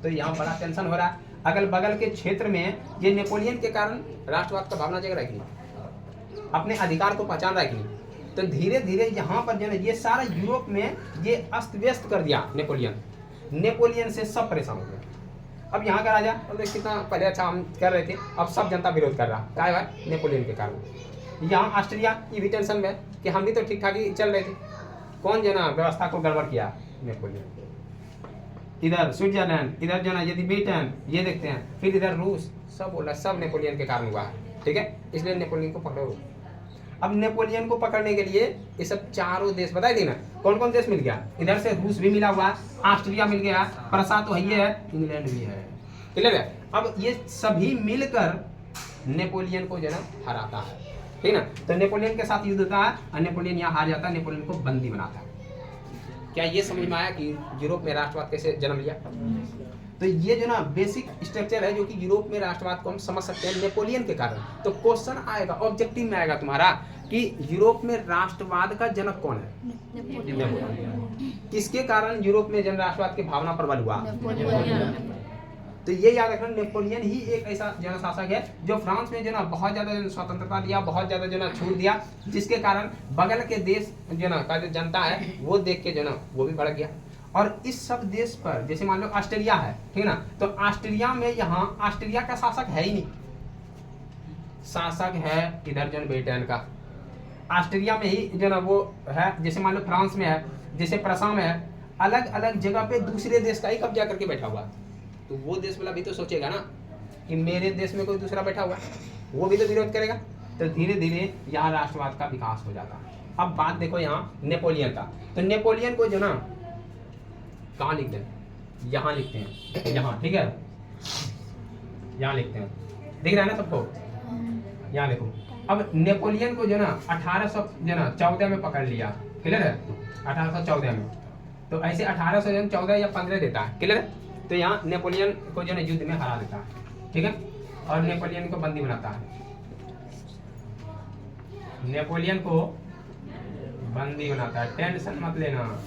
Speaker 1: तो यहाँ बड़ा टेंशन हो रहा है। अगल बगल के क्षेत्र में ये नेपोलियन के कारण राष्ट्रवाद का भावना जग रहा है कि नहीं, अपने अधिकार को पहचान रहा है कि नहीं। तो धीरे धीरे यहाँ पर जो है ये सारा यूरोप में ये अस्त व्यस्त कर दिया नेपोलियन से सब परेशान हो गए। अब यहाँ का राजा अब कितना पहले अच्छा हम कर रहे थे, अब सब जनता विरोध कर रहा क्या है नेपोलियन के कारण। यहाँ ऑस्ट्रिया ये भी टेंशन में कि हम भी तो ठीक ठाक ही चल रहे थे, कौन जो ना व्यवस्था को गड़बड़ किया नेपोलियन। इधर स्विट्जरलैंड, इधर जो ना यदि ब्रिटेन, ये देखते हैं, फिर इधर रूस, सब बोला सब नेपोलियन के कारण हुआ है, ठीक है। इसलिए नेपोलियन को पकड़ो। अब नेपोलियन को पकड़ने के लिए ये सब चारों देश बताए दी ना, कौन कौन देश मिल गया, इधर से रूस भी मिला हुआ, ऑस्ट्रिया मिल गया, प्रसा तो है, इंग्लैंड भी है, क्लियर है। अब ये सभी मिलकर नेपोलियन को जो है हराता है, ठीक ना। तो नेपोलियन के साथ युद्ध होता है और नेपोलियन यहाँ हार जाता है, नेपोलियन को बंदी बनाता है। क्या ये समझ में आया कि यूरोप में राष्ट्रवाद कैसे जन्म लिया? तो ये जो ना बेसिक स्ट्रक्चर है जो कि यूरोप में राष्ट्रवाद को हम समझ सकते हैं नेपोलियन के कारण। तो क्वेश्चन आएगा ऑब्जेक्टिव में आएगा तुम्हारा कि यूरोप में राष्ट्रवाद का जनक कौन है? नेपोलियन। किसके कारण यूरोप में जन राष्ट्रवाद की भावना प्रबल हुआ? तो ये याद रखना, नेपोलियन ही एक ऐसा जनशासक है जो फ्रांस में जो ना बहुत ज्यादा स्वतंत्रता दिया, बहुत ज्यादा जो ना छूट दिया, जिसके कारण बगल के देश जो ना का जो जनता है वो देख के जो ना वो भी बढ़ गया। और इस सब देश पर जैसे मान लो ऑस्ट्रिया है, ठीक ना, तो ऑस्ट्रिया में यहाँ ऑस्ट्रिया का शासक है ही नहीं, शासक है इधर जो ब्रिटेन का। ऑस्ट्रिया में ही जो ना वो है, जैसे मान लो फ्रांस में है, जैसे प्रसा में है, अलग अलग जगह पे दूसरे देश का ही कब्जा करके बैठा हुआ। तो वो देश वाला भी तो सोचेगा ना कि मेरे देश में कोई दूसरा बैठा हुआ है, वो भी तो विरोध करेगा। तो धीरे धीरे यहाँ राष्ट्रवाद का विकास हो जाता है। अब बात देखो यहाँ नेपोलियन का, तो नेपोलियन को जो ना कहाँ लिखते हैं, यहाँ लिखते हैं, यहाँ, ठीक है, यहाँ लिखते हैं, दिख रहा है ना सबको, यहाँ लिखो। अब नेपोलियन को जो ना 1814 में पकड़ लिया, क्लियर है, 1814 में। तो ऐसे 1814 या 15 देता है, क्लियर है। तो यहाँ नेपोलियन को जो है युद्ध में हरा देता है, ठीक है, और नेपोलियन को बंदी बनाता है। नेपोलियन को बंदी बनाता है, टेंशन मत लेना।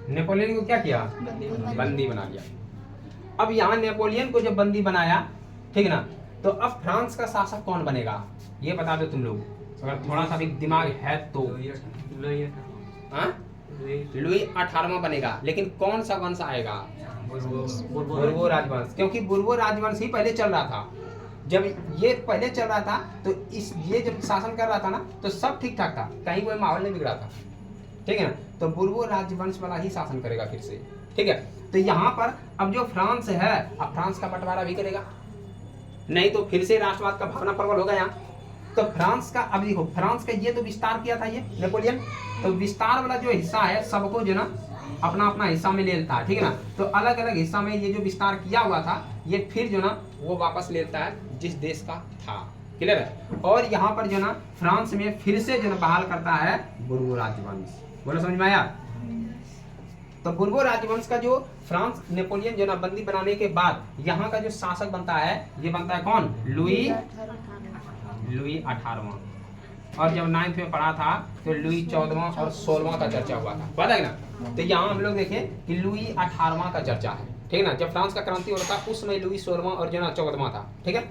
Speaker 1: नेपोलियन को क्या किया? बंदी बना लिया। अब यहाँ नेपोलियन को जब बंदी बनाया, ठीक ना, तो अब फ्रांस का शासक कौन बनेगा ये बता दो तुम लोग, अगर थोड़ा सा भी दिमाग है तो। लुई 18वां बनेगा, लेकिन कौन सा वंश आएगा? बुर्बो राजवंश, क्योंकि बुर्बो राजवंश ही पहले चल रहा था। जब ये पहले चल रहा था तो ये जब शासन कर रहा था ना तो सब ठीक ठाक था, कहीं कोई माहौल नहीं बिगड़ा था, ठीक है ना। तो बुर्बो राजवंश वाला ही शासन करेगा फिर से, ठीक है। तो यहाँ पर अब जो फ्रांस है, अब फ्रांस का बंटवारा भी करेगा, नहीं तो फिर से राष्ट्रवाद का भावना प्रबल होगा यहाँ। तो फ्रांस का अब देखो, फ्रांस का ये तो विस्तार किया था ये नेपोलियन, तो विस्तार वाला जो हिस्सा है सबको जो ना अपना अपना हिस्सा में ले लेता है, ठीक है ना। तो अलग अलग हिस्सा में ये जो विस्तार किया हुआ था ये फिर जो ना वो वापस लेता है जिस देश का था, क्लियर है। और यहाँ पर जो ना फ्रांस में फिर से जो ना बहाल करता है बुर्बो राजवंश। बोलो समझ में आया? तो बुर्बो राजवंश का जो फ्रांस नेपोलियन जो ना बंदी बनाने के बाद यहाँ का जो शासक बनता है, ये बनता है कौन? लुई 18वां। और जब 9th में पढ़ा था तो लुई 14वां और 16वां का चर्चा हुआ था, पता है ना। तो यहाँ हम लोग देखें कि लुई 18वां का चर्चा है, ठीक है ना। जब फ्रांस का क्रांति हो रहा था उस समय लुई 16वां और जो ना 14वां था, ठीक है।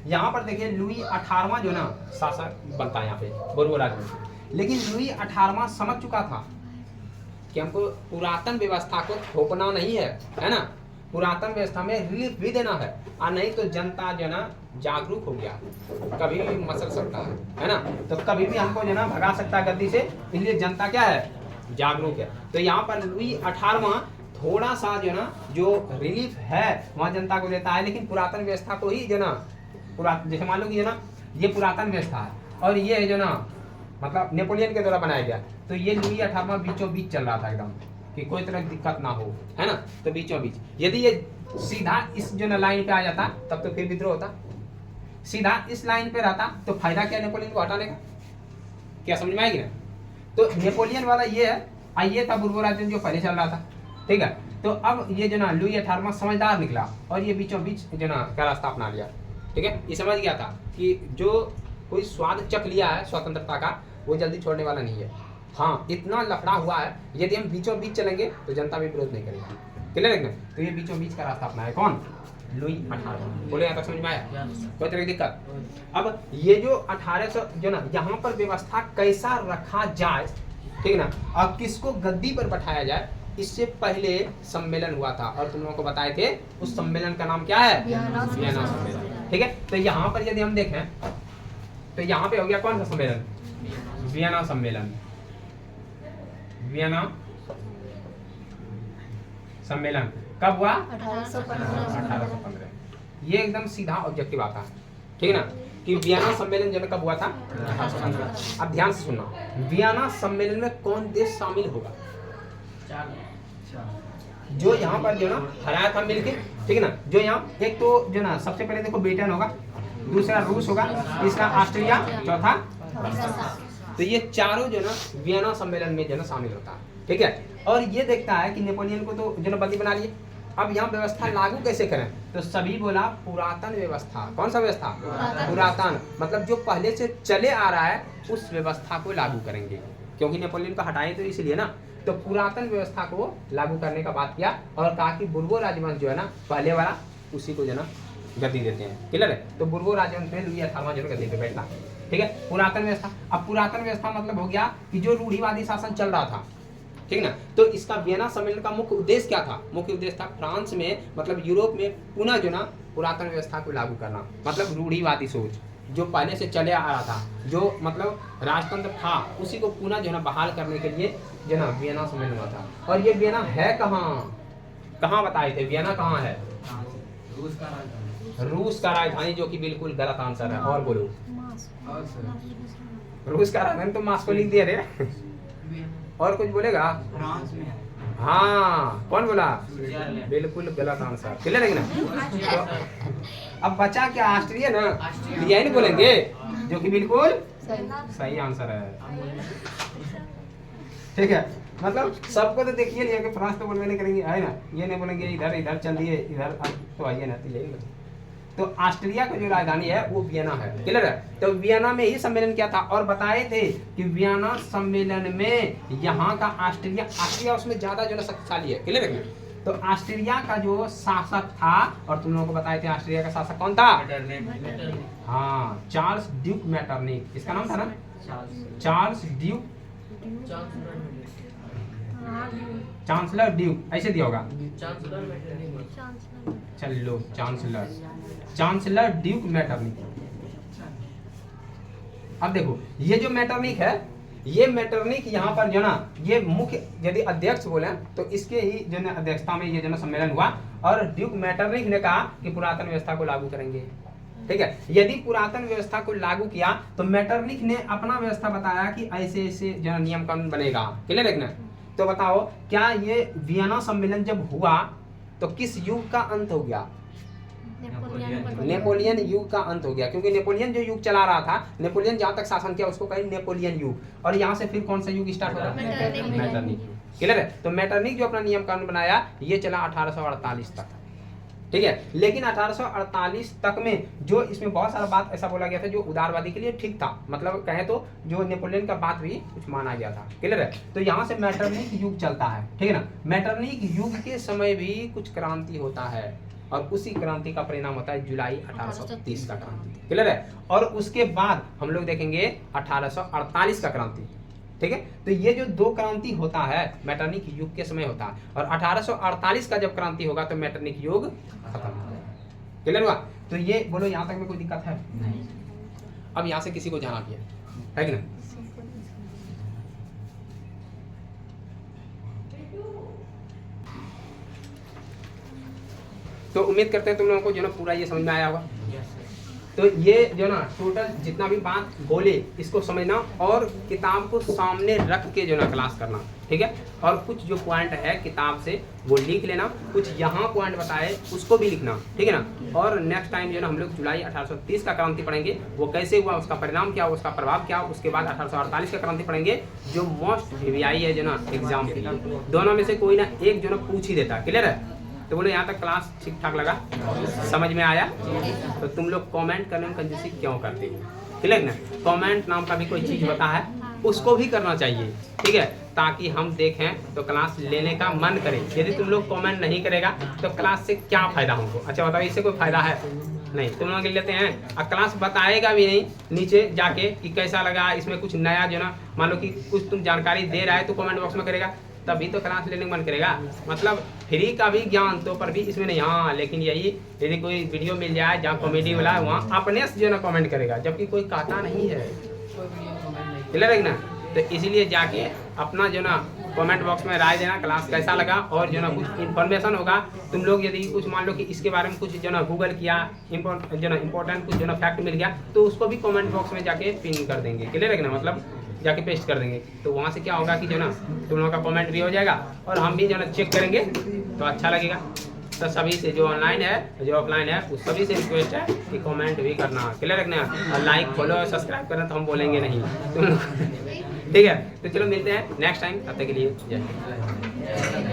Speaker 1: यहाँ पर देखिए लुई 18वां जो ना शासक बनता है यहाँ पे बुर्बो राजवंश। लेकिन लुई 18वां समझ चुका था कि हमको पुरातन व्यवस्था को थोपना नहीं है, है ना, पुरातन व्यवस्था में रिलीफ भी देना है, और नहीं तो जनता जो ना जागरूक हो गया कभी भी मसल सकता है ना। तो कभी भी हमको जो ना भगा सकता है गद्दी से, इसलिए जनता क्या है? जागरूक है। तो यहाँ पर लुई 18वां थोड़ा सा जो ना जो रिलीफ है वहाँ जनता को देता है, लेकिन पुरातन व्यवस्था को ही जो ना जैसे मान लो कि जो ना ये पुरातन व्यवस्था है और ये जो ना मतलब नेपोलियन के द्वारा बनाया गया, तो ये लुई 18वां बीचों बीच चल रहा था एकदम कि कोई तरह की दिक्कत ना हो, है ना। तो बीचों बीच यदि ये सीधा इस जो ना लाइन पे आ जाता तब तो फिर विद्रोह होता, सीधा इस लाइन पे रहता तो फायदा क्या नेपोलियन को हटाने का? क्या समझ में आएगी ना। तो नेपोलियन वाला ये है, ये था बुर्बो राजवंश जो पहले चल रहा था, ठीक है। तो अब ये जो ना लुई 18वां समझदार निकला और ये बीचों बीच जो ना का रास्ता अपना लिया, ठीक है। ये समझ गया था कि जो कोई स्वाद चख लिया है स्वतंत्रता का, वो जल्दी छोड़ने वाला नहीं है। हाँ, इतना लफड़ा हुआ है, यदि हम बीचों बीच चलेंगे तो जनता भी विरोध नहीं करेगी। क्लियर है ना? तो ये बीचों बीच का रास्ता अपना है कौन? लुई 18। बोले यहाँ तक समझ में आया? कोई तरह की दिक्कत? अब ये जो 1800 जो ना यहाँ पर व्यवस्था कैसा रखा जाए, ठीक ना, और किसको गद्दी पर बैठाया जाए, इससे पहले सम्मेलन हुआ था और तुम लोगों को बताए थे उस सम्मेलन का नाम क्या है? वियना सम्मेलन। ठीक है, तो यहाँ पर यदि हम देखें तो यहाँ पे हो गया कौन सा सम्मेलन? वियना सम्मेलन। वियना सम्मेलन कब हुआ? 1815। ये एकदम सीधा ऑब्जेक्टिव आता है, ठीक है ना, कि वियना सम्मेलन जो कब हुआ था? 1815। अब ध्यान से सुनना, वियना सम्मेलन में कौन देश शामिल होगा? जो यहाँ पर जो ना हराया था मिलके, ठीक है ना, जो यहाँ एक तो जो ना सबसे पहले देखो ब्रिटेन होगा, दूसरा रूस होगा, तीसरा ऑस्ट्रेलिया, चौथा। तो ये चारों जो ना वियना सम्मेलन में जो ना शामिल होता है, ठीक है। और ये देखता है कि नेपोलियन को तो जो ना बंदी बना लिए, अब यहाँ व्यवस्था लागू कैसे करें? तो सभी बोला पुरातन व्यवस्था। कौन सा व्यवस्था? पुरातन, मतलब जो पहले से चले आ रहा है उस व्यवस्था को लागू करेंगे, क्योंकि नेपोलियन को हटाए तो इसलिए ना। तो पुरातन व्यवस्था को लागू करने का बात किया और कहा कि बुर्बो राजवंश जो है ना पहले वाला, उसी को जो ना गद्दी देते हैं। क्लियर है? तो बुर्बो राजवंश में लुई 18वां जो गद्दी पे बैठा, ठीक है। पुरातन व्यवस्था, अब पुरातन व्यवस्था मतलब हो गया कि जो रूढ़िवादी शासन चल रहा था, ठीक ना। तो इसका वियना सम्मेलन का मुख्य उद्देश्य क्या था? मुख्य उद्देश्य था फ्रांस में, मतलब यूरोप में पुनः जो ना पुरातन व्यवस्था को लागू करना, मतलब रूढ़िवादी सोच जो पहले से चले आ रहा था, जो मतलब राजतंत्र था, उसी को पुनः जो ना बहाल करने के लिए जो ना वियना सम्मेलन हुआ था। और ये वियना है कहाँ? कहाँ बताए थे? वियना कहाँ है? रूस का राजधानी, जो कि बिल्कुल गलत आंसर है। और बोलो, रूस का राजधानी तो मास्को लिख दिया रे। और कुछ बोलेगा? फ्रांस में। हाँ, कौन बोला? बिल्कुल गलत आंसर। क्लियर है ना? तो अब बचा क्या? ऑस्ट्रिया ना, यही नहीं बोलेंगे, जो कि बिल्कुल सही आंसर है, ठीक है। मतलब सबको तो देखिए लिया कि फ्रांस तो बोलने नहीं करेंगे, है ना, ये नहीं बोलेंगे इधर इधर चलिए इधर, तो आइए ना, तो यही। तो ऑस्ट्रिया का जो राजधानी है वो वियना है। क्लियर है? तो वियना में ही सम्मेलन किया था और बताए थे कि वियना सम्मेलन में यहाँ का ऑस्ट्रिया उसमें ज्यादा जो ना शक्तिशाली है। क्लियर है? तो ऑस्ट्रिया का जो शासक था, और तुम लोगों को बताए थे ऑस्ट्रिया का शासक कौन था? हाँ, चार्ल्स ड्यूक मेटरनिक, इसका नाम था ना, चार्ल्स ड्यूक, चांसलर ड्यूक, ऐसे दिया होगा, चलो चांसलर ड्यूक मेटरनिक। अब देखो ये जो मेटरनिक है, ये मेटरनिक यहाँ पर जो ना ये मुख्य यदि अध्यक्ष बोले तो इसके ही जो ना अध्यक्षता में ये जो ना सम्मेलन हुआ और ड्यूक मेटरनिक ने कहा कि पुरातन व्यवस्था को लागू करेंगे। ठीक है, यदि पुरातन व्यवस्था को लागू किया तो मेटरनिक ने अपना व्यवस्था बताया कि ऐसे ऐसे जो नियम कानून बनेगा। क्लियर है ना? तो बताओ क्या ये वियना सम्मेलन जब हुआ तो किस युग का अंत हो गया? नेपोलियन युग का अंत हो गया, क्योंकि नेपोलियन जो युग चला रहा था, नेपोलियन जहाँ तक शासन किया उसको कहें नेपोलियन युग, और यहाँ से फिर कौन सा युग स्टार्ट होगा? मेटरनिक युग। क्लियर है? तो मेटरनिक जो अपना नियम कानून बनाया ये चला 1848 तक, ठीक है। लेकिन 1848 तक में जो इसमें बहुत सारा बात ऐसा बोला गया था जो उदारवादी के लिए ठीक था, मतलब कहें तो जो नेपोलियन का बात भी कुछ माना गया था। क्लियर है? तो यहाँ से मेटरनिक युग चलता है, ठीक है ना। मेटरनिक युग के समय भी कुछ क्रांति होता है और उसी क्रांति का परिणाम होता है जुलाई 1830 का क्रांति। क्लियर है? और उसके बाद हम लोग देखेंगे 1848 का क्रांति। ठीक है, तो ये जो दो क्रांति होता है मेटरनिक युग के समय होता है, और 1848 का जब क्रांति होगा तो मेटरनिक युग खत्म हो जाएगा। क्लियर हुआ? तो ये बोलो, यहाँ तक में कोई दिक्कत है? नहीं। अब यहाँ से किसी को जाना भी है कि नहीं? तो उम्मीद करते हैं तुम लोगों को जो ना पूरा ये समझ में आया होगा। तो ये जो ना टोटल जितना भी बात बोले इसको समझना और किताब को सामने रख के जो ना क्लास करना, ठीक है। और कुछ जो पॉइंट है किताब से वो लिख लेना, कुछ यहाँ पॉइंट बताए उसको भी लिखना, ठीक है ना। और नेक्स्ट टाइम जो ना हम लोग जुलाई 1830 का क्रांति पढ़ेंगे, वो कैसे हुआ, उसका परिणाम क्या, उसका प्रभाव क्या। उसके बाद 1848 का क्रांति पढ़ेंगे जो मोस्ट वीवीआई है जो ना एग्जाम के लिए। दोनों में से कोई ना एक जो ना पूछ ही देता। क्लियर है? तो बोलो यहाँ तक क्लास ठीक ठाक लगा, समझ में आया? तो तुम लोग कमेंट करने में कंजूसी क्यों करते हो? क्लियर ना। कमेंट नाम का भी कोई चीज़ होता है, उसको भी करना चाहिए, ठीक है, ताकि हम देखें तो क्लास लेने का मन करे। यदि तुम लोग कमेंट नहीं करेगा तो क्लास से क्या फ़ायदा हमको? अच्छा बताओ, इससे कोई फ़ायदा है नहीं। तुम लोग लेते हैं और क्लास बताएगा भी नहीं नीचे जाके कि कैसा लगा, इसमें कुछ नया जो ना, मान लो कि कुछ तुम जानकारी दे रहा है तो कमेंट बॉक्स में करेगा, तभी तो क्लास लेने का मन करेगा। मतलब फ्री का भी ज्ञान तो पर भी इसमें नहीं। हाँ, लेकिन यही यदि कोई वीडियो मिल जाए जहाँ कॉमेडी वाला है, वहाँ अपने से जो ना कमेंट करेगा, जबकि कोई कहता नहीं है, क्लियर है ना। तो इसीलिए जाके अपना जो ना कमेंट बॉक्स में राय देना, क्लास कैसा लगा, और जो ना कुछ इन्फॉर्मेशन होगा, तुम लोग यदि कुछ मान लो कि इसके बारे में कुछ जो ना गूगल किया, जो ना इम्पोर्टेंट कुछ जो ना फैक्ट मिल गया, तो उसको भी कमेंट बॉक्स में जाके पिन कर देंगे, क्लियर है ना, मतलब जाके पेस्ट कर देंगे। तो वहाँ से क्या होगा कि जो ना तुम लोगों का कमेंट भी हो जाएगा और हम भी जो ना चेक करेंगे तो अच्छा लगेगा। तो सभी से जो ऑनलाइन है जो ऑफलाइन है उस सभी से रिक्वेस्ट है कि कमेंट भी करना, क्लियर रखना, और लाइक फॉलो और सब्सक्राइब करना तो हम बोलेंगे नहीं तुम लोग, ठीक है। तो चलो मिलते हैं नेक्स्ट टाइम, तब तक के लिए जय हिंद।